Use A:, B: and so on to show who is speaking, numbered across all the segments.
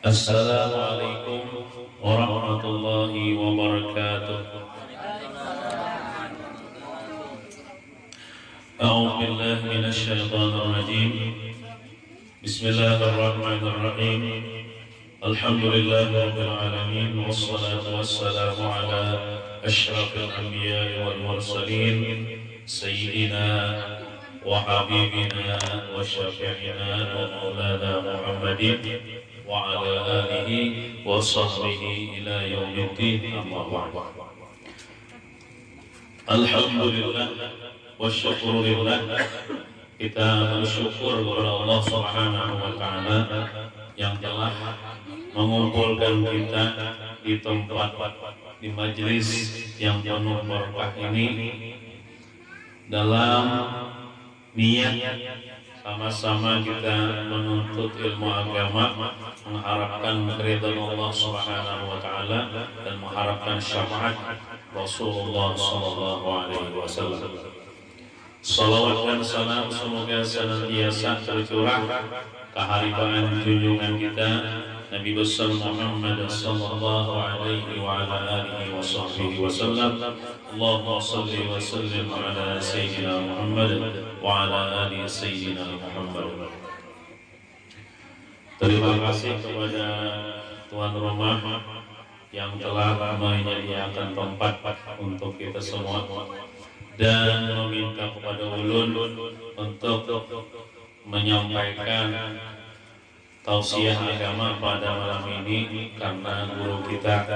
A: Assalamualaikum warahmatullahi wabarakatuh. A'udzu billahi minasy syaithanir rajim. Bismillahirrahmanirrahim. Alhamdulillahirabbil alamin wassalatu wassalamu ala asyrafil anbiya'i wal mursalin sayyidina wa habibina wa syafi'ina wa maulana Muhammadin wa ala alihi wa sahbihi ila yaumiddin. Amma ba'd. Alhamdulillah wa syukurillah, kita bersyukur kepada Allah Subhanahu wa taala yang telah mengumpulkan kita di tempat, di majelis yang penuh berkah ini dalam niat sama-sama kita menuntut ilmu agama, mengharapkan keridhaan Allah Subhanahu wa taala dan mengharapkan syafaat Rasulullah sallallahu alaihi wasallam. Salawat dan salam semoga senantiasa tercurah keharibaan junjungan kita Nabi besar Muhammad sallallahu alaihi wa ala alihi wasallam. Allahumma shalli wa sallim ala sayyidina Muhammad wa ala ali sayyidina Muhammad. Terima kasih kepada tuan rumah yang telah menyediakan tempat untuk kita semua dan meminta kepada ulun untuk menyampaikan tausiah agama pada malam ini karena guru kita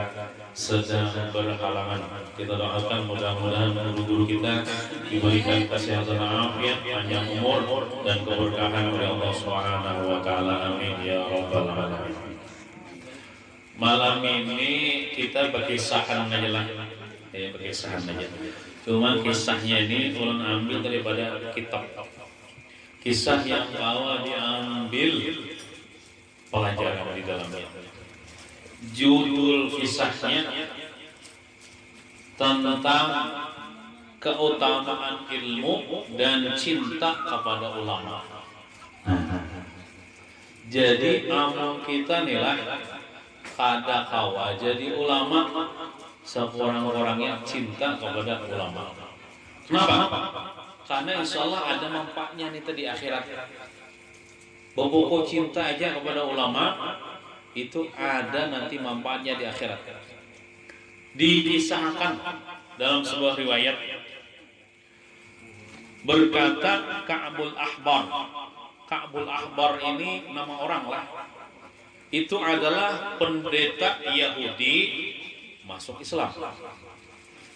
A: sedang berhalangan. Kita doakan mudah-mudahan guru-guru kita diberikan kesehatan afiat, panjang umur dan keberkahan oleh Allah Subhanahu wa taala. Amin ya rabbal alamin. Malam ini kita berkisahan aja lah. Berkisahan aja. Cuma kisahnya ini ulun ambil daripada kitab. Kisah yang bawa diambil pelajaran di dalamnya. Judul kisahnya tentang keutamaan ilmu dan cinta kepada ulama. Jadi amal kita nih lah kada kawa jadi ulama seorang-orangnya cinta kepada ulama. Kenapa? Karena insya Allah ada manfaatnya nih di akhirat. Bobo cinta aja kepada ulama itu ada nanti manfaatnya di akhirat. Dikisahkan dalam sebuah riwayat berkata Ka'bul Ahbar. Ka'bul Ahbar ini nama orang lah. Itu adalah pendeta Yahudi masuk Islam.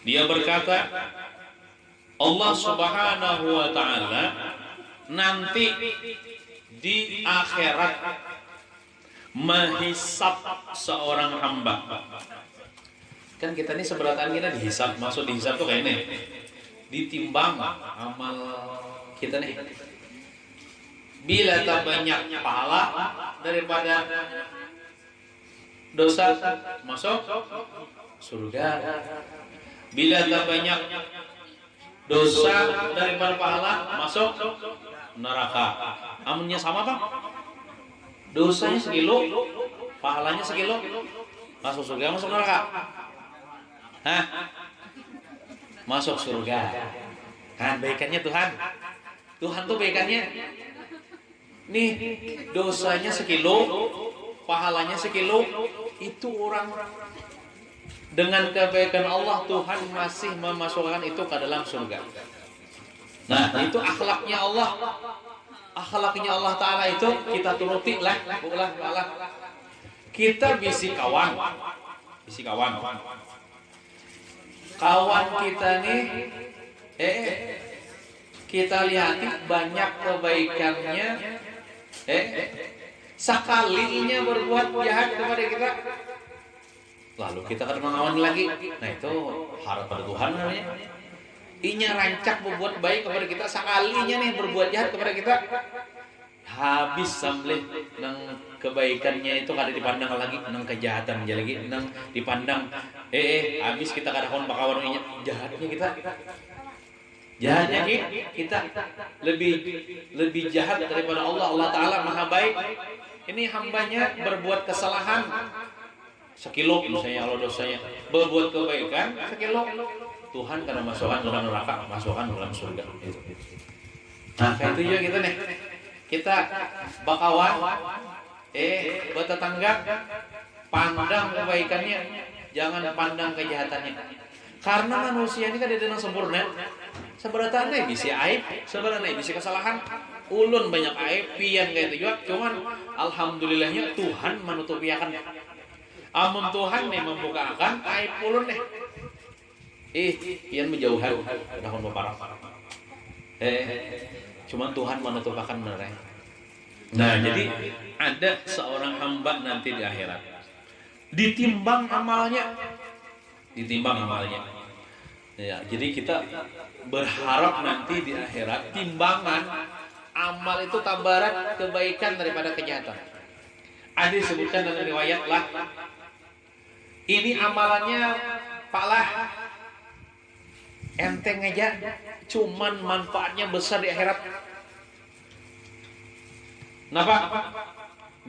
A: Dia berkata, Allah Subhanahu wa taala nanti di akhirat menghisap seorang hamba. Kan kita ini seberataan kita dihisap, maksud dihisap tuh kayak ini. Ditimbang amal kita nih. Bila tak banyak pahala daripada dosa masuk surga. Bila tak banyak dosa daripada pahala masuk neraka. Amunnya sama Pak? Dosanya sekilo, pahalanya sekilo, masuk surga, masuk neraka. Hah? Masuk surga. Kan baikannya Tuhan. Tuhan tuh baikannya. Nih, dosanya sekilo, pahalanya sekilo, itu orang dengan kebaikan Allah Tuhan masih memasukkan itu ke dalam surga. Nah, itu akhlaknya Allah. Akhlaknya Allah Ta'ala itu kita turuti lah. Kita bisi kawan. Kawan kita nih kita lihat banyak kebaikannya. Sekalinya berbuat jahat kepada kita, lalu kita akan mengawan lagi. Nah itu harap pada Tuhan namanya. Inya rancak berbuat baik kepada kita, sekalinya nih berbuat jahat kepada kita, habis sambil nang kebaikannya itu kada dipandang lagi, nang kejahatan aja lagi, nang dipandang habis kita kada kawan bakawan inya jahatnya kita. Jahatnya kita lebih jahat daripada Allah. Allah Ta'ala maha baik. ini hambanya berbuat kesalahan sekilo misalnya, kalau dosanya berbuat kebaikan sekilo, Tuhan karena masukkan ke dalam neraka, masukkan ke dalam surga. Nah kayak itu juga kita nih, kita bakawan buat tetangga, pandang kebaikannya, jangan pandang kejahatannya. Karena manusia ini kan tidak sempurna. Sebenarnya bisa aib, sebenarnya bisa kesalahan. Ulun banyak aib, pian kayak itu juga. Cuman alhamdulillahnya Tuhan menutupi akan. Amun Tuhan nih membukakan aib ulun nih. Pian menjauhan, dahon beparah. Cuman Tuhan menutupakan beneran. Nah, jadi ada seorang hamba nanti di akhirat ditimbang amalnya. Ya, jadi kita berharap nanti di akhirat timbangan amal itu tabarat kebaikan daripada kejahatan. Ada disebutkan dalam riwayat lah, ini amalannya Pak lah enteng aja, cuman manfaatnya besar di akhirat. Kenapa?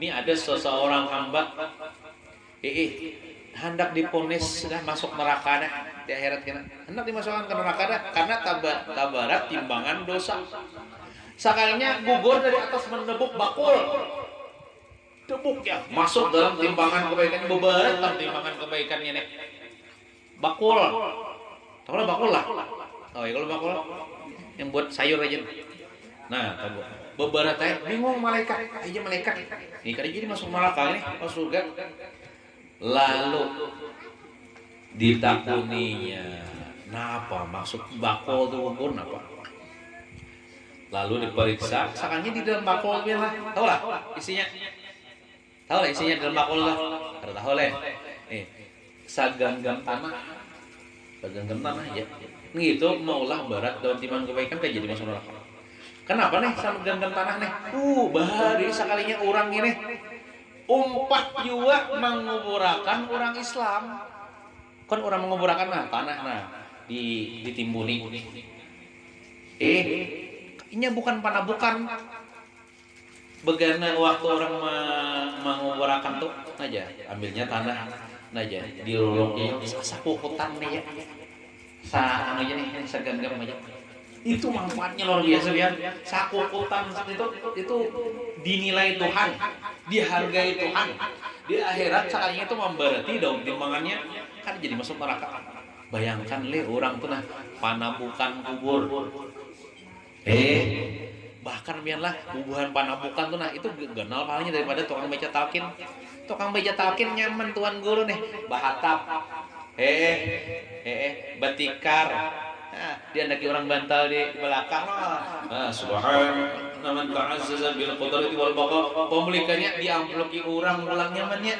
A: Ini ada seseorang hamba hendak diponis sudah masuk neraka dah di akhirat kena. Hendak dimasukkan ke neraka dah karena tabarat timbangan dosa. Sekalinya gugur dari atas menebuk bakul. Tebuk ya, masuk dalam timbangan kebaikannya, bebarat dalam timbangan kebaikannya nih. Bakul. Tahu lah bakul lah. Oh ya kalau bakul yang buat sayur aja. Nah, tahu. Bebarat aja bingung malaikat. Aja malaikat. Ini kan jadi masuk neraka nih, masuk surga. Lalu ditakuninya, napa maksud bakul itu gugur napa? Lalu diperiksa, sakanya di dalam bakul lah, tahu lah isinya, di dalam bakul lah, kada tahu lah, saganggam tanah ya, gitu maulah barat daun timang kebaikan kayak jadi masuk neraka. Kenapa nih saganggam tanah nih? Bahari sekalinya orang ini. Umpat juga menguburakan orang Islam. Kan orang menguburakan tanah ditimbuni. Ini bukan panabukan. Begana waktu orang menguburakan tuh aja, ambilnya tanah aja, diloloknya sakukutan nih ya. Aja nih, segenggam aja. Itu manfaatnya luar biasa ya. Sakukutan itu dinilai Tuhan, dihargai Tuhan. Di akhirat sekalinya itu memberati daun timbangannya kan jadi masuk neraka. Bayangkan orang tuh panabukan kubur. Bahkan biarlah kuburan panabukan tuh itu genal palingnya daripada tukang beca talkin. Tukang beca talkin nyaman tuan guru nih, bahatap. Batikar. Nah, dia andaki orang bantal di belakang. Subhan man ta'azzaza bil qudrati wal baqa. Pemelikannya diamploki orang ulang nyamannya.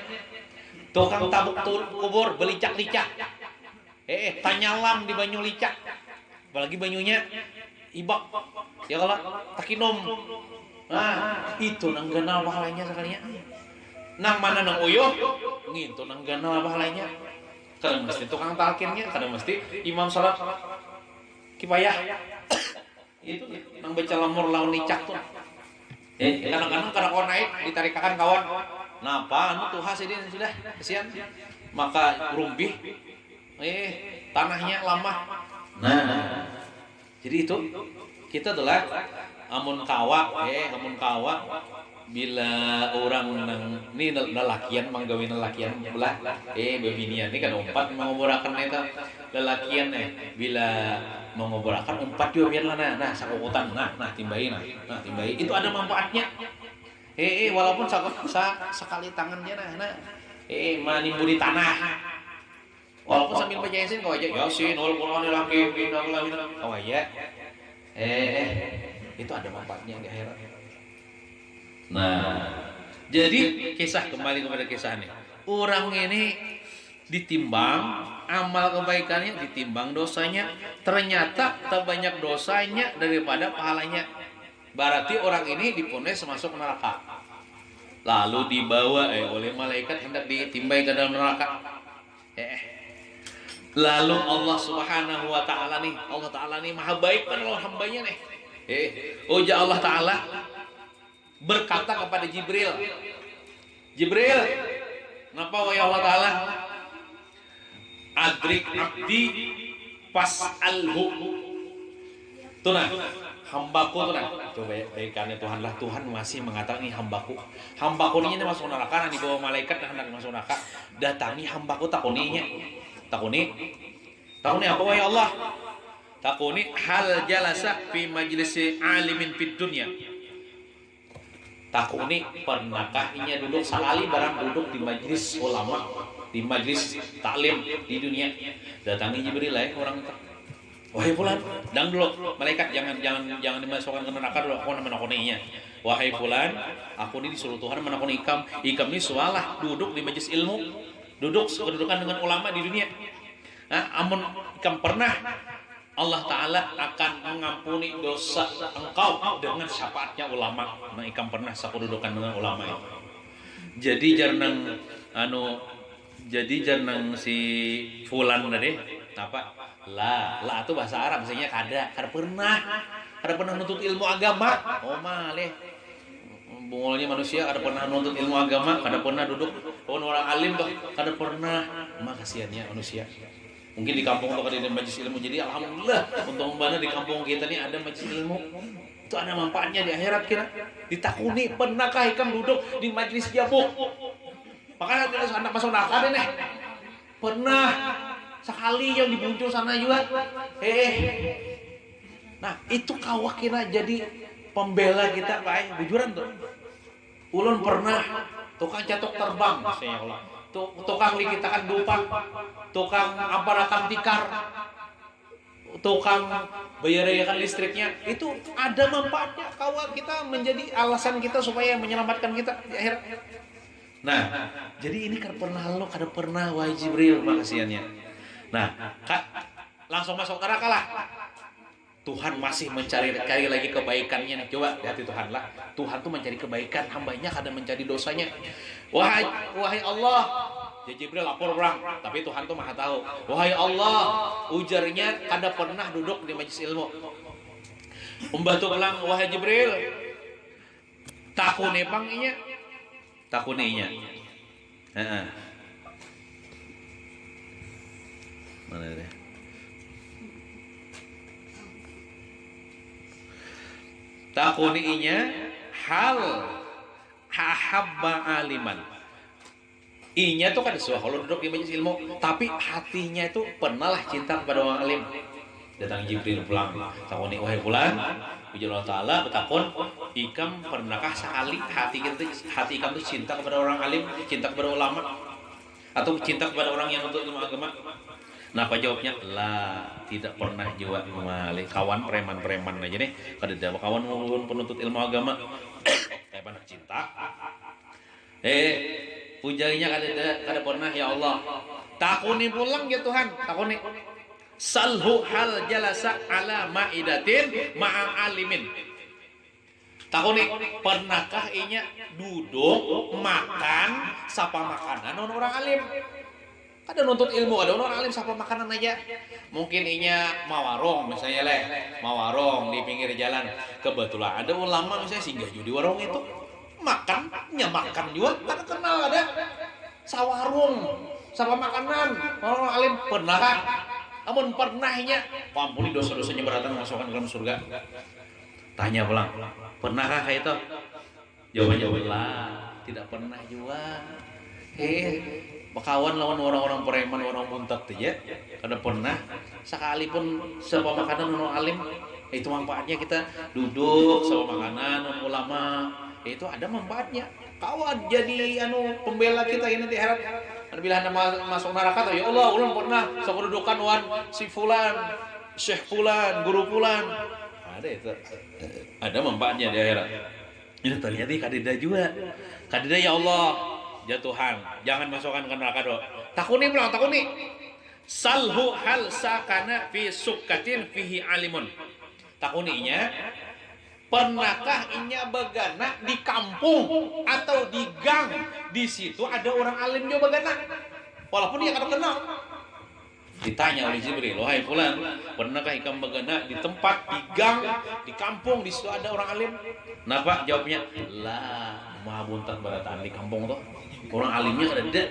A: Tukang tabuk kubur belicak-licak. Tanyalam di banyu licak. Apalagi banyunya ibak. Ya kalau takinom. Nah, itu nang ganal pahalanya sekalinya. Nang mana nang uyuh, ngintu nang ganal pahalanya. Kadang mesti tukang talkinnya, kadang mesti imam salat kipayah. Itu nang baca lamur lawan licak tuh. Kadang-kadang kada kau naik ditarikakan kawan. Napa anu tuh hasilin sudah kesian. Maka rumbih. Tanahnya lama. Nah, jadi itu kita adalah amun kawa bila orang ini lelakian manggawi lelakian belah bebinian ini kan umpat menguburakan eta lelakian bila menguburakan umpat juga biarlah nah sakukutan nah timbai itu ada manfaatnya walaupun sekali tangannya manimbuli tanah walaupun sambil baca yasin kau aja yasin wal qur'anil hakim kau aja itu ada manfaatnya di akhirat. Nah, jadi kisah kembali kepada kisah ini. Orang ini ditimbang amal kebaikannya, ditimbang dosanya, ternyata terbanyak dosanya daripada pahalanya. Berarti orang ini diponis masuk neraka. Lalu dibawa oleh malaikat hendak ditimbang ke dalam neraka. Lalu Allah Subhanahu wa taala nih Maha baik pada hambanya nih. Allah taala berkata kepada Jibril, Jibril, napa wahai Allah Ta'ala? Adrik abdi fas'alhu. Tuh nah, hambaku tuh nah. Coba baikkannya Tuhan lah. Tuhan masih mengatakan ini hambaku. Hambaku ini masuk neraka, di bawah malaikat dan hendak masuk neraka. Datangi hambaku takuninya. Takuni apa wahai Allah? Takuni hal jalasa fi majlisi alimin fid dunya. Takuni pernahkah inya duduk sekali barang duduk di majlis ulama, di majlis taklim di dunia. Datangi Jibril orang itu. Wahai fulan, dang dulu malaikat jangan dimasukkan ke neraka dulu. Aku menakuninya. Wahai fulan, aku ini disuruh Tuhan menakuni ikam. Ikam ini sualah duduk di majlis ilmu, duduk kedudukan dengan ulama di dunia. Amun ikam pernah Allah Ta'ala akan mengampuni dosa engkau dengan syafaatnya ulama. Nah, ikam pernah sakududukan dengan ulama itu. Jadi janang si fulan tadi apa? Lah itu bahasa Arab maksudnya kada pernah nuntut ilmu agama. Oh malih. Bungolnya manusia kada pernah nuntut ilmu agama, kada pernah duduk orang alim tuh, kada pernah. Kasihannya manusia. Mungkin di kampung tuh ada majelis ilmu, jadi alhamdulillah untuk membana di kampung kita nih ada majelis ilmu. Itu ada manfaatnya di akhirat kira. Ditakuni pernahkah ikam duduk di majelis jabu? Makanya ada anak masuk neraka deh nih. Pernah sekali yang dibuncul sana juga. Nah, itu kawak kira jadi pembela kita Pak, bujuran tuh. Ulun pernah tukang catok terbang saya Allah. Tukang likitakan dupa, tukang amparakan tikar, tukang bayar-bayarkan listriknya, itu ada manfaatnya. Kawal kita menjadi alasan kita supaya menyelamatkan kita di akhirat. Nah, jadi ini kada pernah wahai Jibril makasiannya. Nah, langsung masuk neraka lah. Tuhan masih mencari lagi kebaikannya nih. Coba lihat Tuhan lah. Tuhan tuh mencari kebaikan hambanya, kadang mencari dosanya. Wahai Allah, ya Jibril lapor orang, tapi Tuhan tuh maha tahu. Wahai Allah, ujarnya kada pernah duduk di majelis ilmu. Membantu ulang, wahai Jibril, takune pang inya. Takune inya. Mana deh? Takuninya hal hahabba aliman. Inya tuh kan suah kalau duduk di majelis ilmu, tapi hatinya itu pernahlah cinta kepada orang alim. Datang Jibril pulang, takuni wahai fulan, ujar Allah Ta'ala bertakun, ikam pernahkah sekali hati ikam itu cinta kepada orang alim, cinta kepada ulama, atau cinta kepada orang yang untuk ilmu agama? Nah, apa jawabnya? Lah, tidak pernah juga malih. Kawan preman-preman aja nih. Kada ada kawan penuntut ilmu agama. Kayak mana cinta? Pujainya kada pernah ya Allah. Takuni pulang ya Tuhan, takuni. Salhu hal jalasa ala maidatin ma'a alimin. Takuni, pernahkah inya duduk makan sapa makanan orang alim? Ada nuntut ilmu, ada orang alim sapa makanan aja. Mungkin inya mawarong misalnya mawarong di pinggir jalan. Kebetulan ada ulama misalnya singgah di warung itu. Makan juga, kan kenal ada. Sawarung, sapa makanan, orang alim pernahkah? Namun pernahnya, ampuni dosa-dosanya beratan masukkan ke dalam surga. Tanya pulang, pernahkah kayak itu? Jawabannya lah, tidak pernah juga. Bakawan lawan orang-orang preman, orang muntat aja. Kada pernah sekalipun sama makanan orang alim, itu manfaatnya kita duduk sama makanan ulama. Itu ada manfaatnya. Kawan jadi pembela kita ini di akhirat. Bila anda masuk neraka tuh, ya Allah, ulun pernah sakududukan wan si fulan, syekh fulan, guru fulan. Ada itu. Ada manfaatnya di akhirat. Ini ternyata kadida juga. Kadida ya Allah. Ya Tuhan, jangan masukkan ke neraka doh. Takuni pulang, takuni. Salhu hal sakana fi sukkatin fihi alimun. Takuninya, pernahkah inya begana di kampung atau di gang? Di situ ada orang alim juga begana. Walaupun dia kada kenal. Ditanya oleh Jibril, wahai fulan, pernahkah ikam begana di tempat, di gang, di kampung, di situ ada orang alim? Napa? Jawabnya, lah. mah buntat barataan di kampung tuh. Orang alimnya kada ada.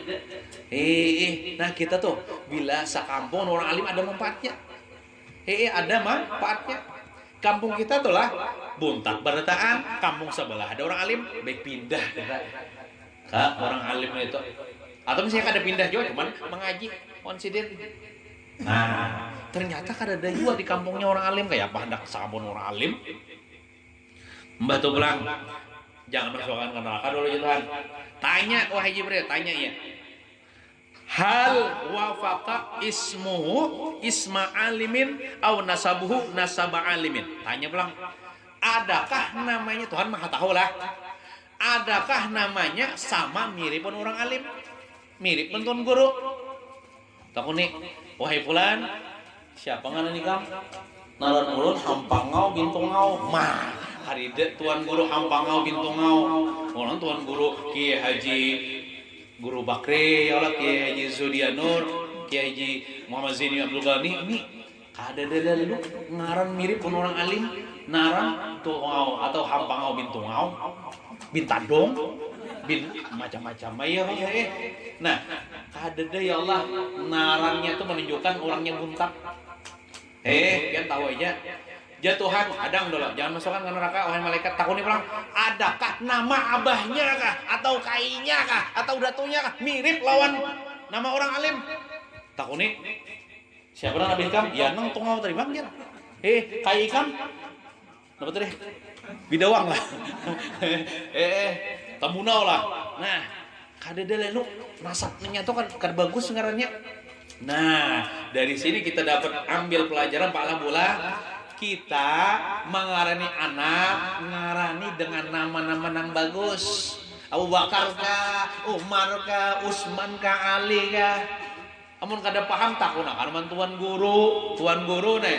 A: Nah kita tuh bila sakampung orang alim ada manfaatnya. Ada manfaatnya. Kampung kita tuh lah buntat barataan, kampung sebelah ada orang alim, baik pindah kita ke orang alim itu. Atau misalnya kada pindah juga cuman mengaji konsiden. Nah, ternyata kada ada juga di kampungnya orang alim kayak apa hendak sakampung orang alim. Mbah tuh bilang, jangan masukkan ke neraka dulu ya Tuhan. Tanya wahai Jibril, tanya ya. Hal wafaqa ismuhu isma alimin au nasabuhu nasaba alimin. Tanya pulang, adakah namanya, Tuhan Maha tahu lah. Adakah namanya sama mirip pun orang alim? Mirip pun tuan guru. Takut nih, wahai fulan, siapa ngana nih kam? Naran ulun hampangau bintungau. Mah, hari de tuan guru hampangau bintungau. Orang tuan guru Kiai Haji Guru Bakri, ya Allah, Kiai Haji Zudianur, Kiai Haji Muhammad Zaini Abdul Ghani, ini kada ada lu ngaran mirip pun orang alim, naran tungau atau hampangau bin tungau, bin tadong, bin macam-macam ya. Nah, kada ada ya Allah, narannya tuh menunjukkan orangnya buntat. Pian tahu aja. Ya Tuhan, adang dulu, jangan masukkan ke neraka wahai malaikat. Takut nih bilang, adakah nama abahnya kah, atau kainya kah, atau datunya kah mirip lawan nama orang alim? Takut nih, siapa Nabi Ikam? Ya nang tungau tadi bang dia. Kai Ikam, apa tadi? Bidawang lah. Tamunau lah. Nah, kada delenu nasabnya tuh kan bagus ngarannya. Nah, dari sini kita dapat ambil pelajaran Pak Labula. Kita mengarani anak, ngarani dengan nama-nama yang bagus. Abu Bakar kah, Umar kah, Usman kah, Ali kah. Amun kada paham tak kuna kan tuan guru nih.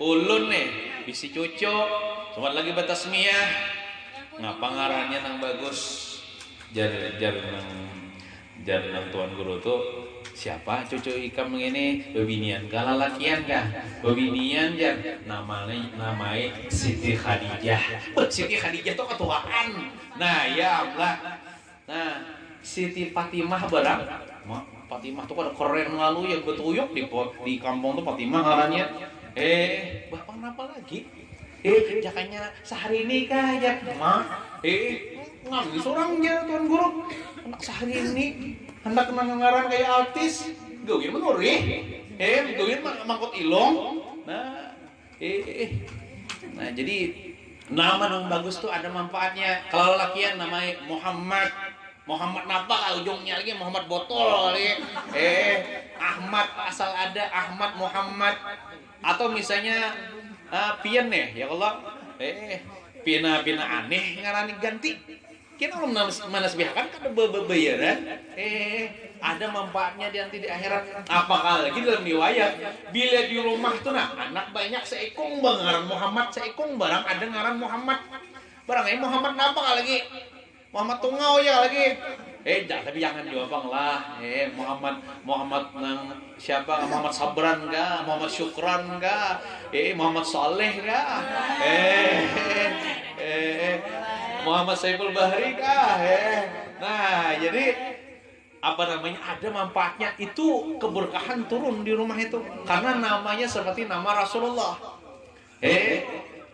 A: Ulun nih, bisi cucu, sobat lagi batasmiyah. Ngapa ngarannya nang bagus? Jar nang tuan guru tuh siapa cucu Ikam ini bebinian kah lalakian kah bebinian jar namanya Siti Khadijah. Siti Khadijah tuh ketuaan. Nah ya Allah, nah Siti Fatimah barang Fatimah tuh kan keren lalu ya betuyuk di kampung tuh Fatimah ngarannya. Bapak kenapa lagi? Jakanya sehari ini kah ya ngambil seorang aja tuan guru anak sehari ini hendak ngaran kayak artis gawin menuri gawin mangkot ilong. Nah jadi nama yang bagus tuh ada manfaatnya. Kalau lakian namanya Muhammad napa ujungnya lagi Muhammad botol kali. Ahmad asal ada Ahmad Muhammad. Atau misalnya pian nih ya Allah pina aneh ngarani ganti. Kita orang menasbihkan kan bebayaran. Ada manfaatnya di akhirat. Apakah lagi dalam riwayat bila di rumah tuh nah anak banyak seekong ngaran Muhammad seekong barang ada ngaran Muhammad. Barang ini Muhammad napa lagi? Muhammad tungau ya lagi. Tapi jangan jawab lah. Muhammad nang siapa? Muhammad Sabran enggak? Muhammad Syukran enggak? Muhammad Saleh enggak? Muhammad Saiful Bahri kah? Nah, jadi apa namanya? Ada manfaatnya itu keberkahan turun di rumah itu karena namanya seperti nama Rasulullah.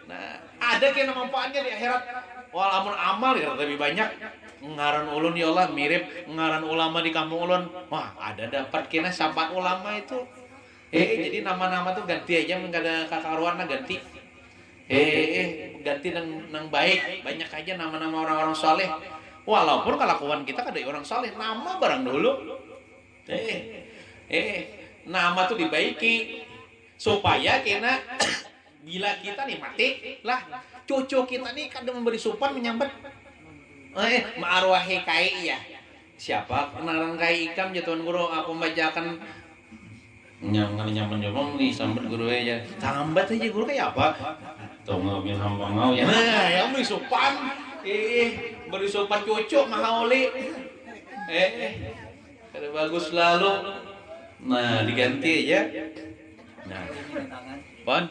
A: Nah, ada kena manfaatnya di akhirat. Walaupun amal ya lebih banyak. Ngaran ulun ya Allah mirip ngaran ulama di kampung ulun. Wah, ada dapat kena syafaat ulama itu. Jadi nama-nama tuh ganti aja enggak ada kakaruanna ganti. Ganti nang baik, banyak aja nama-nama orang-orang saleh. Walaupun kelakuan kita kada orang saleh, nama barang dulu. Nama tuh dibaiki supaya kena bila kita nih mati lah, cucu kita nih kada memberi sopan menyambat. Ma'arwahi kai ya. Siapa kenalan kai Ikam ya tuan guru aku membacakan nyaman disambat guru aja. Sambat aja guru kayak apa? Tunggu bin hampangau ya. Nah, yang beri sopan. Beri sopan cucu mahauli. Kada bagus lalu. Nah, diganti aja. Nah. Pon.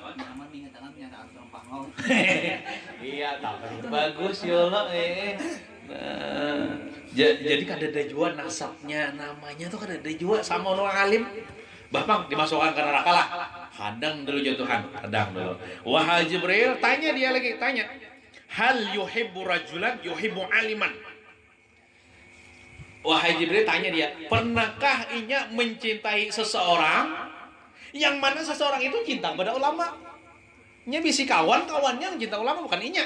A: Iya, tak bagus ya Allah. Nah, jadi kada ada jua nasabnya namanya tuh kada ada jua sama orang alim. Bapang dimasukkan ke neraka lah. Hadang dulu jatuhan, hadang dulu. Wahai Jibril, tanya dia lagi, tanya. Hal yuhibbu rajulan yuhibbu aliman. Wahai Jibril, tanya dia, pernahkah inya mencintai seseorang yang mana seseorang itu cinta kepada ulama? Nya bisi kawan-kawannya cinta ulama bukan inya.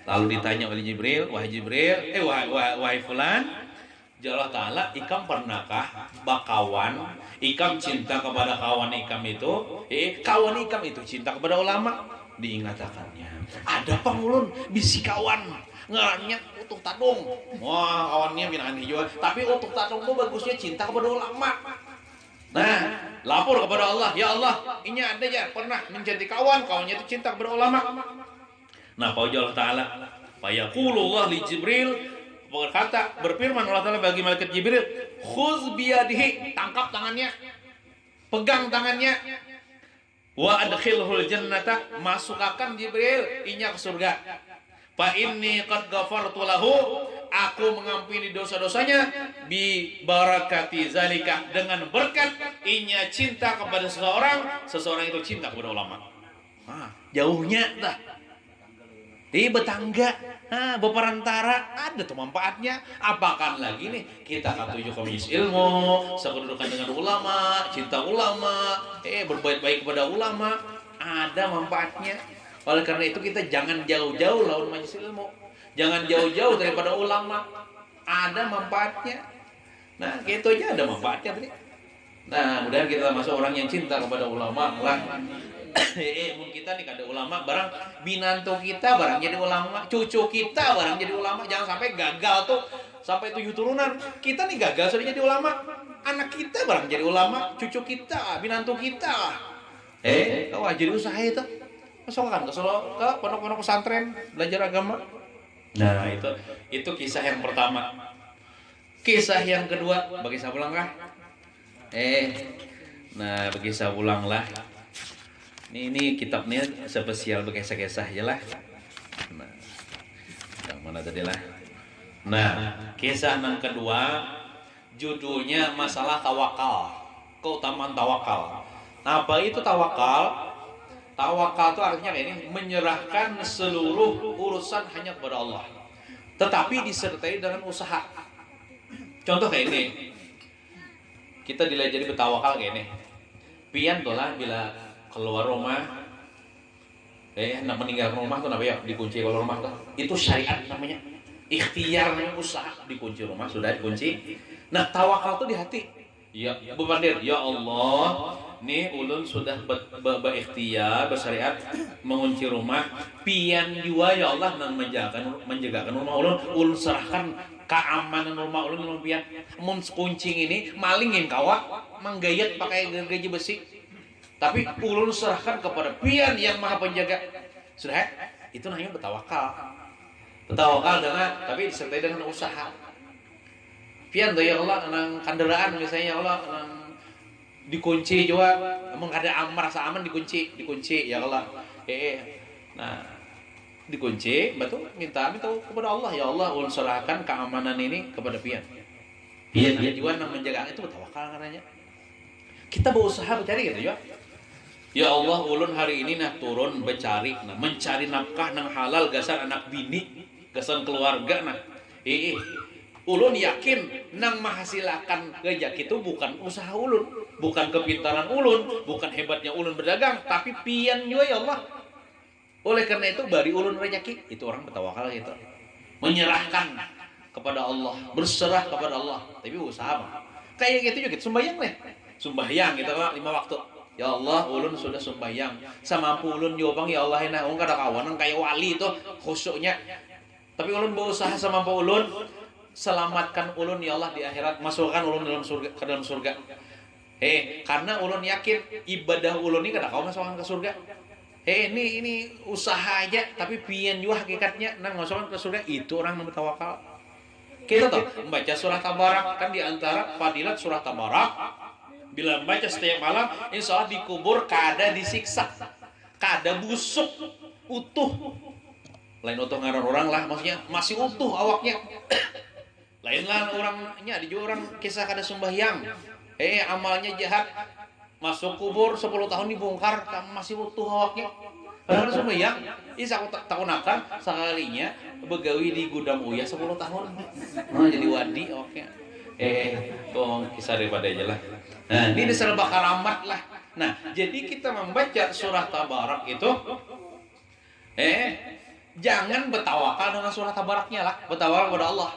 A: Lalu ditanya oleh Jibril, wahai Jibril, wahai fulan, Allah Ta'ala, ikam pernahkah bakawan, ikam cinta kepada kawan ikam itu, kawan ikam itu cinta kepada ulama? Diingatakannya, ada pangulun bisi kawan, ngarannya utuk tadung. Wah, kawannya binaan hijau, tapi utuk tadung itu bagusnya cinta kepada ulama. Nah, lapor kepada Allah, ya Allah, ini ada ya pernah menjadi kawan, kawannya itu cinta kepada ulama. Nah, Allah Ta'ala, fayaqulullah li Jibril, berkata, berfirman Allah Ta'ala bagi malaikat Jibril, khuz biyadihi, tangkap tangannya, pegang tangannya, wa adkhilhul jannata, masukkan Jibril inya ke surga. Fa inni qad ghafartu lahu, aku mengampuni dosa-dosanya bi barakati zalika, dengan berkat inya cinta kepada seseorang itu cinta kepada ulama. Jauhnya dah. Di betangga, beperantara, ada tuh manfaatnya. Apakan lagi nih kita katuju komis ilmu, sekedudukan dengan ulama, cinta ulama, berbaik-baik kepada ulama, ada manfaatnya. Oleh karena itu kita jangan jauh-jauh lawan majelis ilmu, jangan jauh-jauh daripada ulama, ada manfaatnya. Nah, gitu aja ada manfaatnya tadi. Nah, mudah-mudahan kita masuk orang yang cinta kepada ulama lah. Mungkin kita nih kada ulama, barang binantu kita barang jadi ulama, cucu kita barang jadi ulama. Jangan sampai gagal tuh sampai 7 turunan. Kita nih gagal sudah jadi ulama, anak kita barang jadi ulama, cucu kita, binantu kita. Kau jadi usaha itu. Masukkan ke pondok-pondok pesantren belajar agama. Nah, itu kisah yang pertama. Kisah yang kedua, bagi saya pulang kah? Nah, bagi saya pulang lah. Ini kitabnya spesial berkisah-kisah aja lah. Nah, yang mana tadi lah? Nah, kisah yang kedua judulnya masalah tawakal, keutamaan tawakal. Apa itu tawakal? Tawakal itu artinya kayak ini, menyerahkan seluruh urusan hanya kepada Allah, tetapi disertai dengan usaha. Contoh kayak ini, kita diajari bertawakal kayak ini. Pian tuh lah bila keluar rumah, nak meninggalkan rumah tuh namanya dikunci. Kalau rumah tuh itu syariat namanya, ikhtiar namanya, usaha. Dikunci rumah sudah dikunci. Nah, tawakal tuh di hati. Ya, bebandir, ya Allah, nih ulun sudah berikhtiar bersyariat mengunci rumah. Pian jua ya Allah nang menjagakan rumah ulun serahkan keamanan rumah ulun pian. Mun kuncing ini malingin kawa, manggayat pakai gaji besi. Tapi ulun serahkan kepada pian yang maha penjaga. Sudah, itu namanya bertawakal. Bertawakal dengan, tapi disertai dengan usaha. Pian tuh ya Allah, nang kendaraan misalnya ya Allah, nang dikunci juga, emang ada merasa aman dikunci ya Allah. Nah, dikunci, betul minta kepada Allah, ya Allah, ulun serahkan keamanan ini kepada pian. Pian juga nang menjaga itu bertawakal katanya. Kita berusaha mencari gitu ya. Ya Allah, ulun hari ini nah turun mencari nafkah nang halal gasan anak bini, gasan keluarga nah. Ulun yakin nang menghasilkan rezeki itu bukan usaha ulun, bukan kepintaran ulun, bukan hebatnya ulun berdagang, tapi pian juga ya Allah. Oleh karena itu bari ulun rezeki, itu orang bertawakal gitu. Menyerahkan kepada Allah, berserah kepada Allah, tapi usaha mah. Kayak gitu juga sembahyang nih. Sembahyang kita Pak 5 waktu. Ya Allah, ulun sudah sembahyang. Samampu ulun nyobang ya Allah enak wong kada kawanan kayak wali itu khusyuknya. Tapi ulun berusaha samampu ulun, selamatkan ulun ya Allah di akhirat, masukkan ulun ke dalam surga. Karena ulun yakin ibadah ulun ini kada kawan masukkan ke surga. Ini usaha aja, tapi pian juga hakikatnya nang masukkan ke surga, itu orang yang bertawakal. Kita tuh membaca surah Tabarak, kan di antara fadilat surah Tabarak, bila membaca setiap malam, insya Allah dikubur kada disiksa, kada busuk, utuh. lain utuh ngaran orang lah, maksudnya masih utuh awaknya. Lain lah orangnya di orang kisah kada sembahyang. Amalnya jahat, masuk kubur 10 tahun dibongkar, masih utuh awaknya. Padahal sembahyang, aku tahun akan sekalinya begawi di gudang uya 10 tahun. Jadi wadi awaknya. Tuh kisah daripada aja lah. Nah, ini serba karamat lah. Nah, jadi kita membaca surah Tabarak itu jangan bertawakal dengan surah Tabaraknya lah, bertawakal kepada Allah.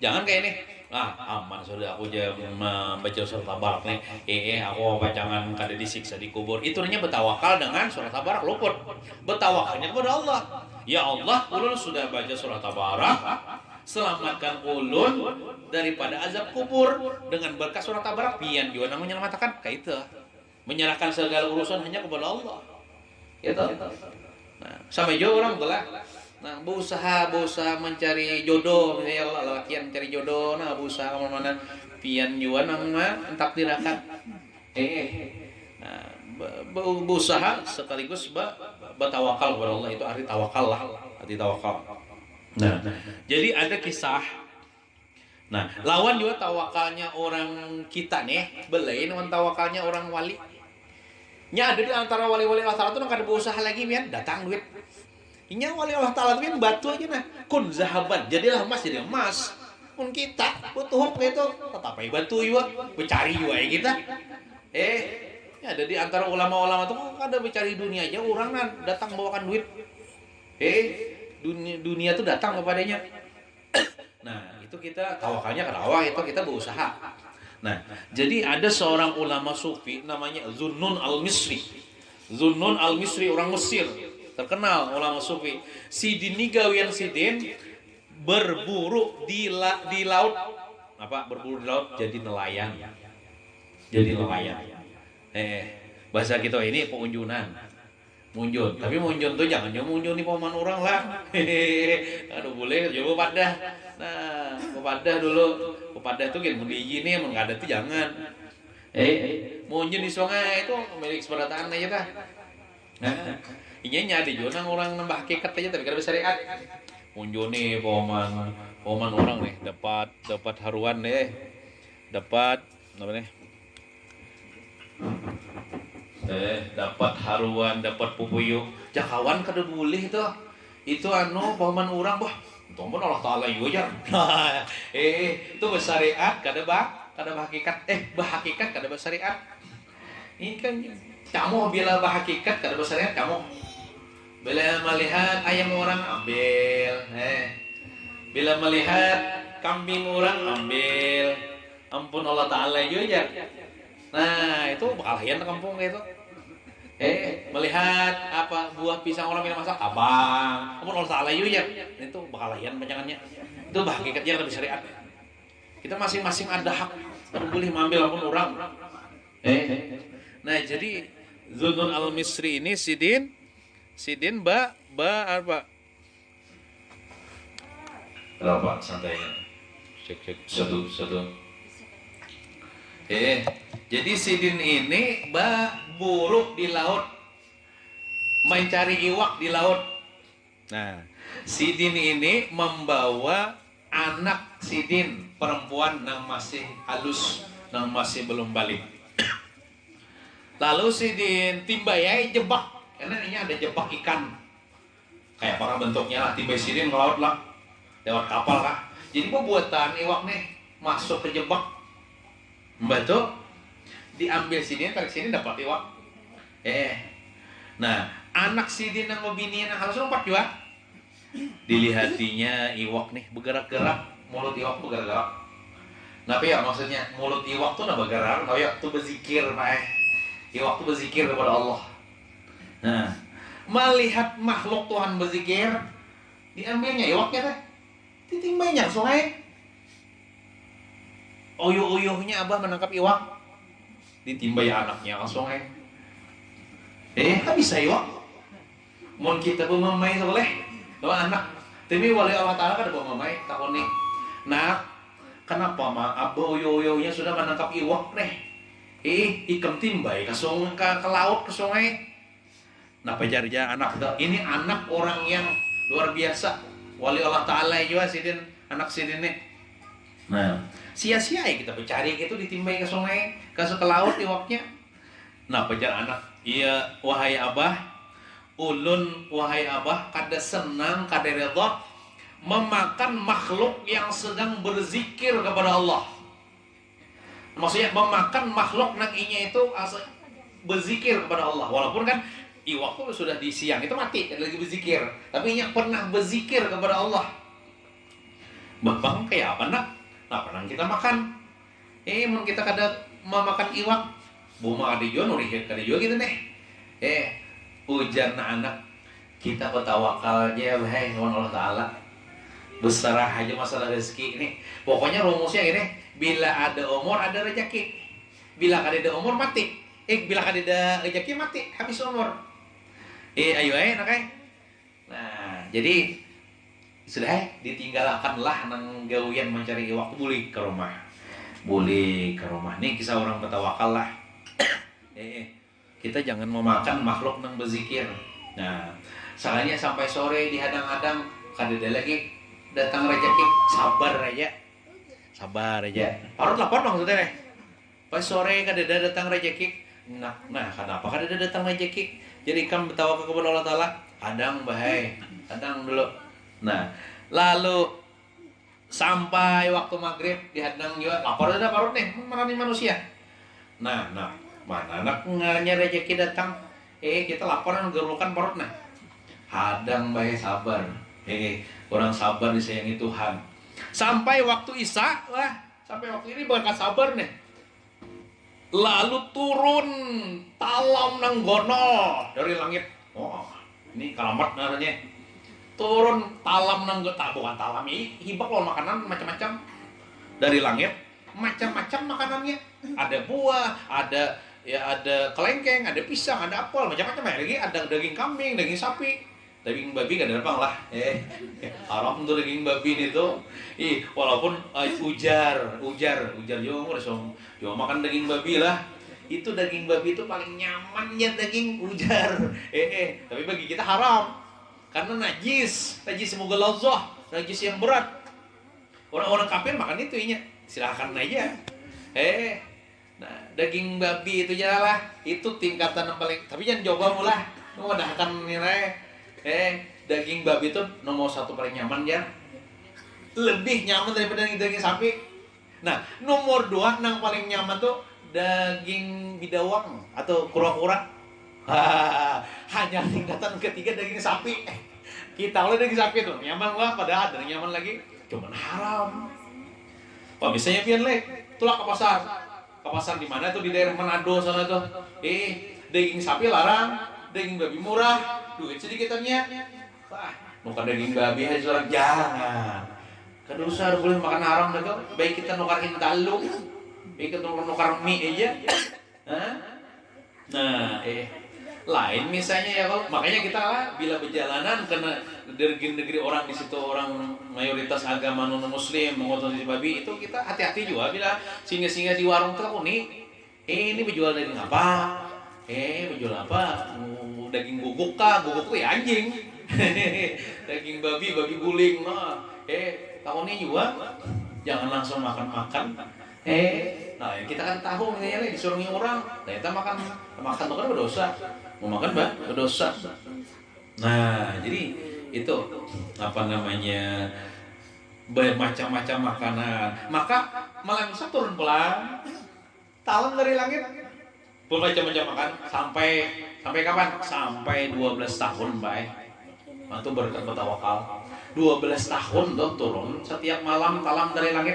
A: Jangan kayak ini. Aman sudah aku membaca surah Tabarak nih. Aku jangan kada disiksa di kubur. Itu namanya bertawakal dengan surah Tabarak, luput. Bertawakalnya kepada Allah. Ya Allah, ulun sudah baca surah Tabarak, selamatkan ulun daripada azab kubur dengan berkat surah Tabarak. Pian juga namanya menyelamatkan kayak itu. Menyerahkan segala urusan hanya kepada Allah. Gitu. Nah, sampai jauh orang telah berusaha mencari jodoh, misalnya laki yang mencari jodoh, berusaha kemana-mana, pian juga nama takdirakan. Berusaha sekaligus bertawakal kepada Allah, itu arti tawakal lah, arti tawakal. Nah, jadi ada kisah. Nah, lawan juga tawakalnya orang kita nih, belain lawan tawakalnya orang wali. Nya ada di antara wali-wali Allah Ta'ala itu nggak ada berusaha lagi, mian datang duit. Inya wali Allah Ta'ala itu batu aja nah, kun zahaban, jadilah emas jadi emas. Kun kita butuh gitu, tetap aja batu juga, bercari juga ya kita. Ya ada di antara ulama-ulama itu ada bercari dunia aja, orang datang bawakan duit. Dunia itu datang kepadanya. Nah, itu kita tawakalnya ke Allah, itu kita berusaha. Nah, jadi ada seorang ulama sufi namanya Zunnun al-Misri. Zunnun al-Misri orang Mesir, terkenal ulama sufi. Sidin ini gawian sidin berburu di laut. Apa? Berburu di laut jadi nelayan. Jadi nelayan. Bahasa kita ini pengunjunan. Munjun, tapi munjun tuh jangan munjun di paman orang lah. Aduh boleh coba padah. Nah, padah dulu. Padah tuh kan mendiji nih, enggak ada tuh jangan. Munjun di sungai itu milik seperataan aja dah. Nah, ini nyadi juga orang nambah hakikat aja tapi kada syariat. Munjun nih paman orang nih dapat haruan deh. Dapat apa nih? Dapat haruan, dapat pupuyuk. Jakawan kada boleh itu. Itu paman orang bah. Tumpun Allah Ta'ala juga. Itu bersyariat kada berhakikat. Berhakikat kada bersyariat. Ini kan kamu bila berhakikat kada bersyariat kamu. Bila melihat ayam orang ambil. Bila melihat kambing orang ambil. Ampun Allah Ta'ala juga. Nah, itu bakalahian ke kampung gitu. Melihat apa buah pisang orang yang masak abang, kamu Allah Ta'ala ya, itu bakalahian panjangannya. Itu hakikatnya lebih syariat. Kita masing-masing ada hak, boleh mengambil apapun orang. Nah, jadi Zunnun al-Misri ini sidin apa? Berapa santainya? Cek satu. Jadi sidin ini buruk di laut, mencari iwak di laut. Nah, sidin ini membawa anak sidin perempuan yang masih halus, yang masih belum balik. Lalu sidin timbayai jebak, karena ini ada jebak ikan. Kayak para bentuknya lah, timbay sidin ke laut lah, lewat kapal lah. Jadi pembuatan iwak nih masuk ke jebak. Betul, diambil sini, tarik sini dapat iwak. Nah, anak sidin yang bini yang halus lompat juga. Dilihatinya iwak nih bergerak-gerak, mulut iwak bergerak. Tapi ya maksudnya mulut iwak tuh nggak bergerak, tapi iwak tuh berzikir, Pak. Iwak tuh berzikir kepada Allah. Nah, melihat makhluk Tuhan berzikir, diambilnya iwaknya teh, ditimbainya sungai. Uyuh-uyuhnya abah menangkap iwak, ditimbai anaknya langsung kan bisa iwak. Mun kita pemamai soleh, doa anak. Tapi wali Allah Ta'ala kan pemamai tahun nih. Nah, kenapa abah uyuh-uyuhnya sudah menangkap iwak nih? Ikan timbai ke laut ke sungai. Nah, pajarnya anak ini anak orang yang
B: luar biasa. Wali Allah Ta'ala juga sidin, anak sidin nih. Nah, sia-sia ya kita bercari gitu ditimbai ke sungai, ke laut iwaknya. Nah, pacar anak, iya wahai abah, ulun wahai abah, kada senang, kada redha memakan makhluk yang sedang berzikir kepada Allah. Maksudnya memakan makhluk nang inya itu berzikir kepada Allah. Walaupun kan iwak tuh sudah di siang itu mati lagi berzikir, tapi inya pernah berzikir kepada Allah. Bang kayak apa nak? Nah pernah kita makan. Mun kita kada memakan iwak, buma ada juga nurih kada juga gitu nih. Ujar anak kita bertawakal aja bahai Allah Ta'ala. Berserah aja masalah rezeki ini. Pokoknya rumusnya gini, bila ada umur ada rezeki. Bila kada ada umur mati. Bila kada ada rezeki mati, habis umur. Ayo nak Nah, jadi sudah ditinggalkanlah nang gawian mencari waktu boleh ke rumah. Boleh ke rumah. Nih kisah orang bertawakal lah. Kita jangan memakan makhluk nang berzikir. Nah, salahnya sampai sore dihadang-hadang kada ada lagi datang rezeki, sabar aja. Parut lapor maksudnya nih. Pas sore kada ada datang rezeki. Nah, kenapa kada ada datang rezeki? Jadi kan bertawakal kepada Allah Ta'ala, hadang bahai, hadang dulu. Nah, lalu sampai waktu maghrib dihadang juga, lapor ada parut nih, mana nih manusia. Nah, mana nak ngarnya rezeki datang? Kita laporan gerukan parut nah. Hadang bahai sabar. Orang sabar disayangi Tuhan. Sampai waktu Isya, sampai waktu ini berkat sabar nih. Lalu turun talam nang gono dari langit. Ini kalamat namanya. Turun talam nang bukan talam ini, hibak loh makanan macam-macam dari langit, macam-macam makanannya. Ada buah, ada kelengkeng, ada pisang, ada apel, macam-macam ya. Lagi ada daging kambing, daging sapi. Daging babi gak ada bang lah, haram tuh daging babi itu. Walaupun ujar juga makan daging babi lah. Itu daging babi itu paling nyaman ya daging ujar. Tapi bagi kita haram karena najis semoga lazah, najis yang berat. Orang-orang kafir makan itu inya, silahkan aja. Nah daging babi itu jalah, itu tingkatan yang paling. Tapi jangan coba mulah, mudahkan nilai. Daging babi itu nomor 1 paling nyaman ya. Lebih nyaman daripada daging sapi. Nah, nomor 2 yang paling nyaman tuh daging bidawang atau kura-kura. Hanya tingkatan ketiga daging sapi. Kita oleh daging sapi tuh nyaman lah, padahal ada nyaman lagi. Cuman haram. Misalnya pian tulak ke pasar. Ke pasar di mana tuh di daerah Manado sana tuh. Daging sapi larang, daging babi murah. Duit sedikitannya. Bukan daging babi aja orang jangan. Kan dosa boleh makan haram dah tuh. Baik kita nukarin talu, baik kita nukar mie aja. Nah, lain misalnya ya kalau makanya kita lah bila berjalanan karena negeri orang di situ orang mayoritas agama non muslim mengonsumsi babi itu kita hati-hati juga bila singgah-singgah di warung tuh nih. Ini berjual daging apa? Berjual apa? Daging guguk tuh ya anjing. Daging babi guling. Tahun ini juga jangan langsung makan. Nah kita kan tahu nih disuruh orang, nah kita makan tuh kan berdosa. Mau makan berdosa. Nah jadi itu apa namanya bermacam-macam makanan. Maka malam bisa turun pelan, talam dari langit. Bermacam-macam makan sampai kapan? Sampai 12 tahun, baik. Itu berkat bertawakal. 12 tahun tuh turun setiap malam talam dari langit.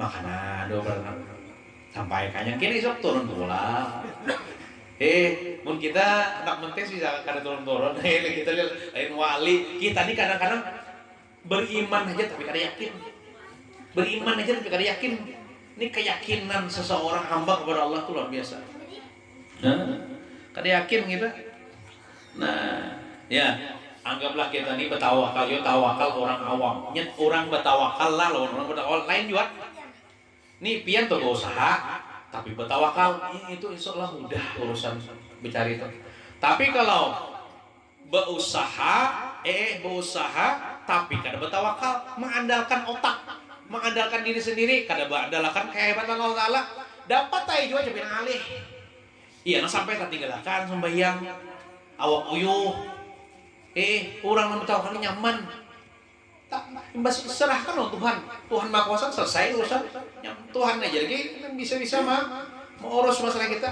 B: Makanan 12 tahun. Sampai kayaknya kini sok turun pula. Mun kita anak mentes bisa kada turun-turun. Kita lihat lain wali. Kita nih kadang-kadang beriman aja tapi kada yakin. Beriman aja tapi kada yakin. Ini keyakinan seseorang hamba kepada Allah itu luar biasa. Kada yakin gitu. Nah, ya anggaplah kita ini bertawakal, tawakal orang awam. Nyet orang bertawakal lah, orang bertawakal lain juga. Nih pian tuh usaha, tapi bertawakal itu insya Allah mudah urusan bicara itu. Tapi kalau berusaha, berusaha tapi kada bertawakal, mengandalkan otak, mengandalkan diri sendiri, kada berandalkan kehebatan Allah Taala. Dapat tay juga jadi ngalih. Iya, sampai tertinggalkan sembahyang, awak uyuh. Orang yang bertawakal nyaman. Tak serahkan loh Tuhan. Tuhan Maha Kuasa, selesai urusan. Tuhan aja lagi bisa mah mengurus masalah kita.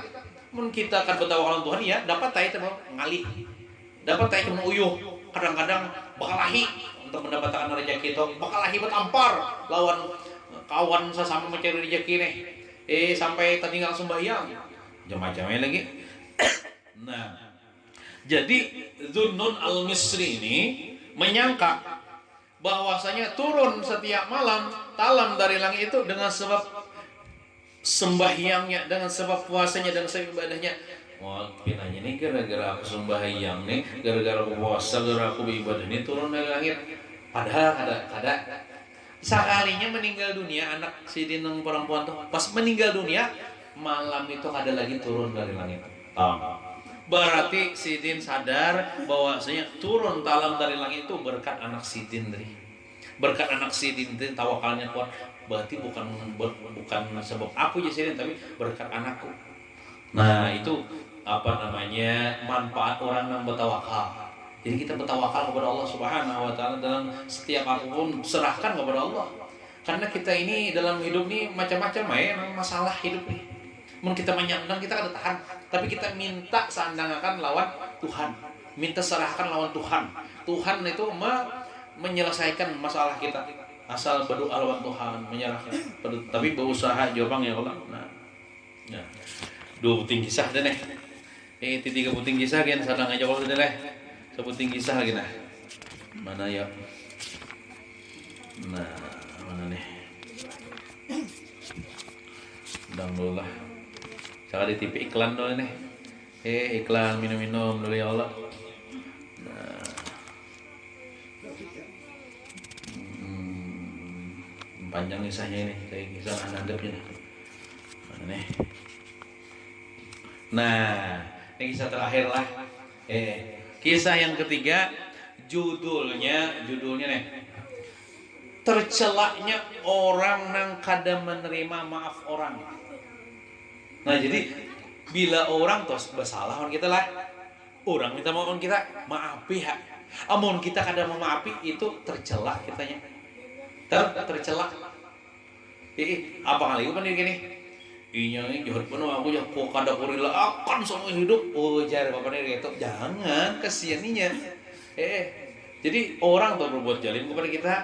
B: Mun kita akan bertawakal Tuhan ya, dapat tay ngalih. Dapat tay uyuh. Kadang-kadang bakalahi untuk mendapatkan rezeki itu, bakalahi bertampar lawan kawan sesama mencari rezeki nih. Sampai tertinggal sembahyang. Jam-jamnya lagi. Nah, jadi Zunnun al-Misri ini menyangka bahwasanya turun setiap malam talam dari langit itu dengan sebab sembahyangnya, dengan sebab puasanya, dengan sebab ibadahnya. Wah, pinanya nih gara-gara aku sembahyang nih, gara-gara aku puasa, gara-gara aku beribadah ini turun dari langit. Padahal ada sekalinya meninggal dunia anak sidin yang perempuan tuh, pas meninggal dunia malam itu ada lagi turun dari langit. Berarti sidin sadar bahwasanya turun talam dari langit itu berkat anak sidin dari. Berkat anak sidin itu tawakalnya kuat. Berarti bukan sebab aku jadi sidin, tapi berkat anakku. Nah, itu manfaat orang yang bertawakal. Jadi kita bertawakal kepada Allah Subhanahu wa taala dalam setiap apapun, serahkan kepada Allah. Karena kita ini dalam hidup ini macam-macam masalah hidup nih. Mun kita menyandang kita ada tahan, tapi kita minta seandangakan lawan Tuhan. Minta serahkan lawan Tuhan. Tuhan itu menyelesaikan masalah kita. Asal berdoa lawan Tuhan, menyerahkan. Tapi berusaha jawabang ya Allah. Nah. 2 puting kisah deh nih. 3 puting kisah kan sadang aja kalau deh. 1 puting kisah lagi nah. Mana ya? Nah, mana nih? Sedang dulu lah. Saya di TV iklan dulu nih. Iklan minum-minum dulu ya Allah. Nah. Panjang kisahnya ini, kayak kisah nanggapnya. Mana nih? Nah, ini kisah terakhir lah. Kisah yang ketiga, judulnya nih. Tercelaknya orang nang kada menerima maaf orang. Nah, jadi bila orang tos bersalah on kita lah, orang minta maaf on kita, maafi ha. Amun kita kada memaafi itu tercelak kitanya. Tercelak. Apa kali itu gini? Inya ini jahat penuh aku ya kok kada kurila akan semua hidup. Ujar bapak ini gitu. Jangan kasianinya. Jadi orang tuh berbuat zalim kepada kita.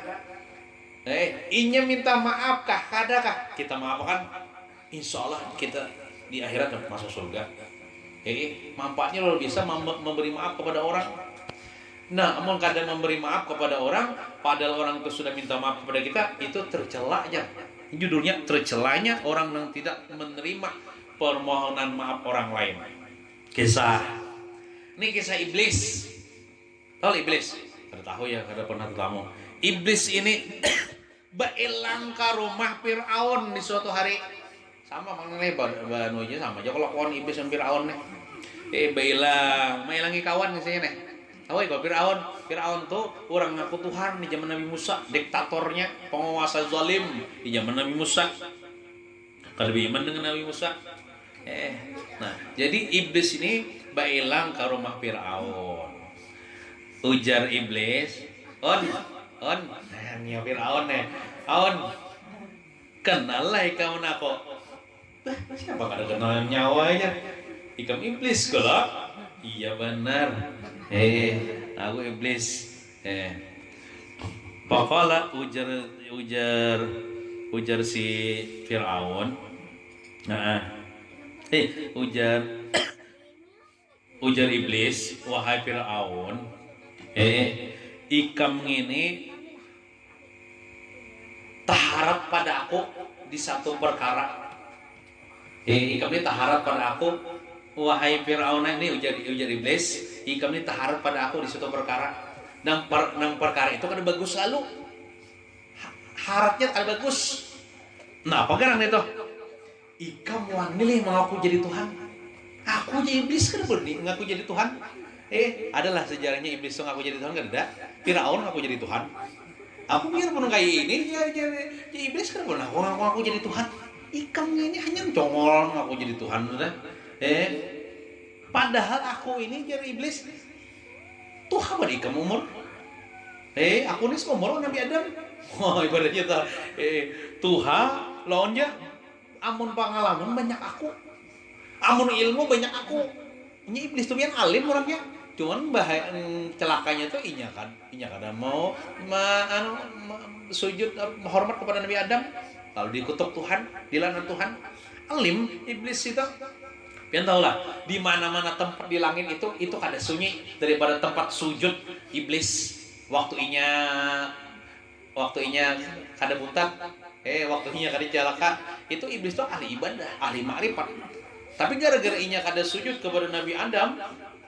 B: Inya minta maaf kah? Kadakah kita maafkan? Insya Allah kita di akhirat masuk surga. Manfaatnya luar biasa memberi maaf kepada orang. Nah, amun kada memberi maaf kepada orang, padahal orang itu sudah minta maaf kepada kita, itu tercelaknya. Judulnya tercelanya orang yang tidak menerima permohonan maaf orang lain. Ini kisah iblis. Tahu iblis? Kada tahu ya, kada pernah ketemu. Iblis ini bailang ke rumah Fir'aun di suatu hari. Sama mengenai banu aja sama aja kalau kawan iblis dan Fir'aun nih. Mailangi kawan misalnya nih. Tahu ya Fir'aun tuh orang ngaku Tuhan di zaman Nabi Musa, diktatornya, penguasa zalim di zaman Nabi Musa. Kalau beriman dengan Nabi Musa. Nah, jadi iblis ini bailang ke rumah Fir'aun. Ujar iblis, "On, nih Fir'aun nih. Aun, kenal lah kamu nako." Siapa kada kenal nyawanya? Ikam iblis kalau. Iya benar. Aku iblis. Pokoknya ujar si Fir'aun. Ujar iblis, wahai Fir'aun, ikam ini taharap pada aku di satu perkara. Ikam ini taharap pada aku, wahai Fir'aun, ini ujar iblis, ikam ini taharap pada aku di satu perkara. Nang perkara itu kan bagus selalu. Harapnya kan bagus. Nah, apa kan itu? Ikam mau milih mau aku jadi Tuhan. Aku jadi iblis kan berni ngaku jadi Tuhan. Adalah sejarahnya iblis itu ngaku jadi Tuhan kan ada. Firaun ngaku jadi Tuhan. Aku pikir pun kayak ini ya iblis kan pernah ngaku jadi Tuhan. Ikamnya ini hanya congol ngaku jadi Tuhan udah. Padahal aku ini jadi iblis. Tuh apa di ikam umur? Aku ini seumur Nabi Adam. Wah, ibaratnya Tuhan lawannya amun pengalaman banyak aku. Amun ilmu banyak aku. Ini iblis tuh yang alim orangnya. Cuman bahaya celakanya tuh inya kada mau sujud hormat kepada Nabi Adam. Lalu dikutuk Tuhan, dilaknat Tuhan. Alim iblis itu. Pian tahu lah, di mana-mana tempat di langit itu kada sunyi daripada tempat sujud iblis. Waktunya kada buntat, waktunya kada celaka. Itu iblis tuh ahli ibadah, ahli makrifat. Tapi gara-gara inya kada sujud kepada Nabi Adam,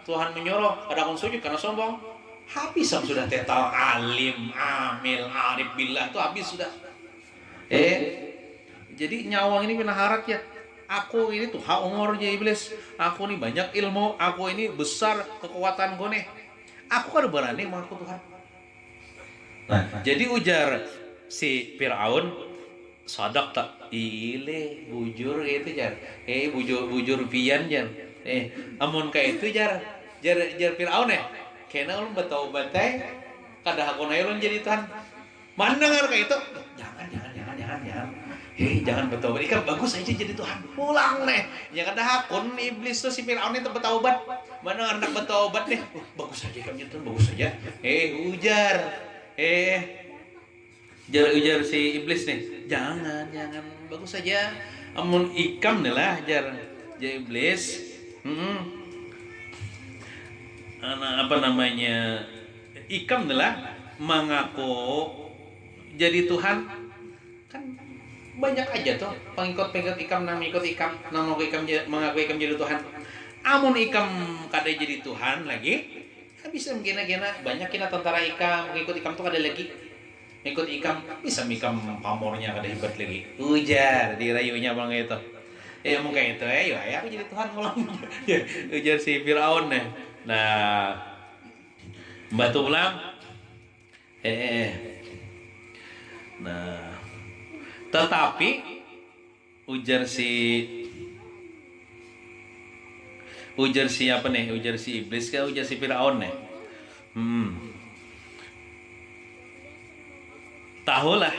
B: Tuhan menyuruh kada kon sujud karena sombong. Habis sudah total alim, amil, arif billah itu habis sudah. Jadi nyawang ini pina harat ya. Aku ini tuh umur je iblis. Aku ini banyak ilmu, aku ini besar kekuatanku nih. Aku kan berani mengaku Tuhan. Nah, jadi ujar si Firaun, sadak tak ile bujur gitu jar. Bujur pian jar. Amun kayak itu jar Firaun kena ulun betaubat kada hakuna ulun jadi Tuhan. Mana ngar kayak itu? Jangan. Jangan bertaubat. Ikan bagus aja jadi Tuhan. Pulang nih. Ya kada hakun iblis tuh si Firaun itu bertaubat. Mana anak bertaubat nih? Bagus aja ikan itu, bagus aja. Ujar. Ujar si iblis nih. Jangan. Bagus aja. Amun ikam nih lah jar iblis. Apa namanya? Ikam nih lah mengaku jadi Tuhan. Kan banyak aja tuh pengikut ikam mengaku ikam jadi Tuhan. Amun ikam kada jadi Tuhan lagi, bisa gina banyak kita tentara ikam mengikut ikam tuh kada lagi. Ikut ikam bisa mikam pamornya kada hebat lagi. Ujar dirayunya bang itu. Mungkin itu ya aku jadi Tuhan kalau ujar si Firaun nih. Nah, batu ulang. Nah, tetapi ujar si apa nih? Ujar si iblis kah? Ujar si Firaun nih. Tahulah.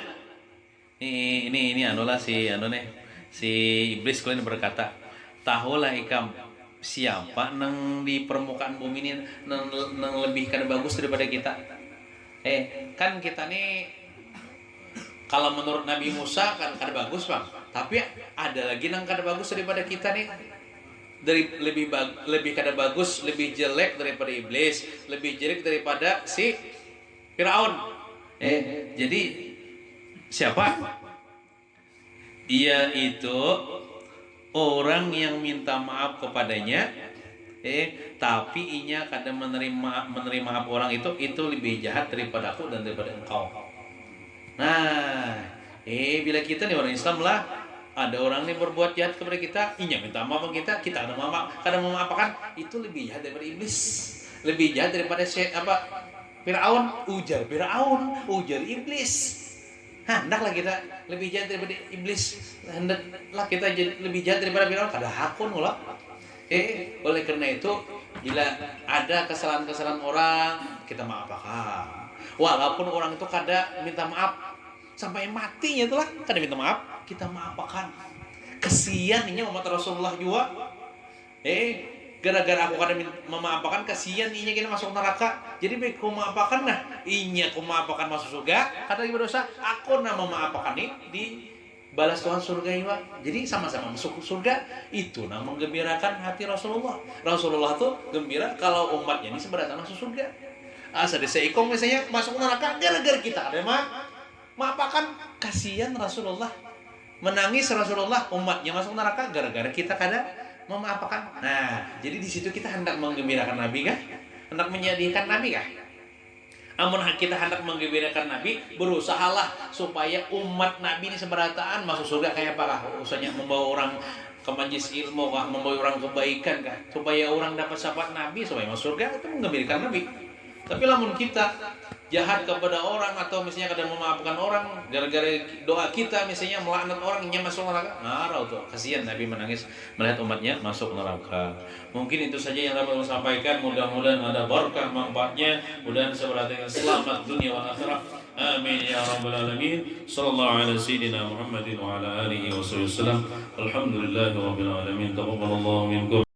B: Ini anulah si iblis kalian berkata, tahulah ikam siapa nang di permukaan bumi ini nang lebih kada bagus daripada kita. Kan kita nih kalau menurut Nabi Musa kan kada bagus bang, tapi ada lagi nang kada bagus daripada kita nih, lebih kada bagus, lebih jelek daripada iblis, lebih jelek daripada si Firaun. Jadi siapa? Ia itu orang yang minta maaf kepadanya, tapi inya kada menerima maaf orang itu lebih jahat daripada aku dan daripada engkau. Nah, bila kita nih orang Islam lah, ada orang nih berbuat jahat kepada kita, inya minta maaf kita ada kada memaafkan, itu lebih jahat daripada iblis, lebih jahat daripada Firaun, ujar iblis. Hendaklah kita lebih jahat daripada iblis, hendaklah kita lebih jahat daripada Firaun, kada hakun ulah. Oleh karena itu, bila ada kesalahan-kesalahan orang, kita maafkan. Walaupun orang itu kada minta maaf sampai matinya itulah kada minta maaf, kita maafkan. Kesian inya umat Rasulullah juga. Gara-gara aku kada memaafkan, kesian inya kena masuk neraka. Jadi baik ku maafkan nah, inya ku maafkan masuk surga, kada berdosa. Aku nama memaafkan ini di balas Tuhan surga juga. Jadi sama-sama masuk surga. Itu nama menggembirakan hati Rasulullah. Rasulullah tuh gembira kalau umatnya ini seberatan masuk surga. Asa desa ikong misalnya masuk neraka gara-gara kita ada maafkan, kasihan Rasulullah. Menangis Rasulullah, umatnya masuk neraka gara-gara kita kada memaafkan. Nah, jadi di situ kita hendak menggembirakan Nabi kah? Hendak menyedihkan Nabi kah? Amun kita hendak menggembirakan Nabi, berusahalah supaya umat Nabi ini seberataan masuk surga kayak apa kah? Usahanya membawa orang ke majlis ilmu kah, membawa orang kebaikan kah, supaya orang dapat syafaat Nabi, supaya masuk surga, itu menggembirakan Nabi. Tapi lamun kita jahat kepada orang atau misalnya kadang memaafkan orang gara-gara doa kita misalnya melaknat orang yang masuk neraka, marah tuh, kasihan Nabi menangis melihat umatnya masuk neraka. Mungkin itu saja yang dapat saya sampaikan, mudah-mudahan ada berkah manfaatnya, mudah-mudahan saya selamat dunia wal akhirah. Amin ya rabbal alamin. Sallallahu ala sayyidina Muhammadin wa ala alihi wa sallam. Alhamdulillahi rabbil alamin. Taqabbalallahu minkum.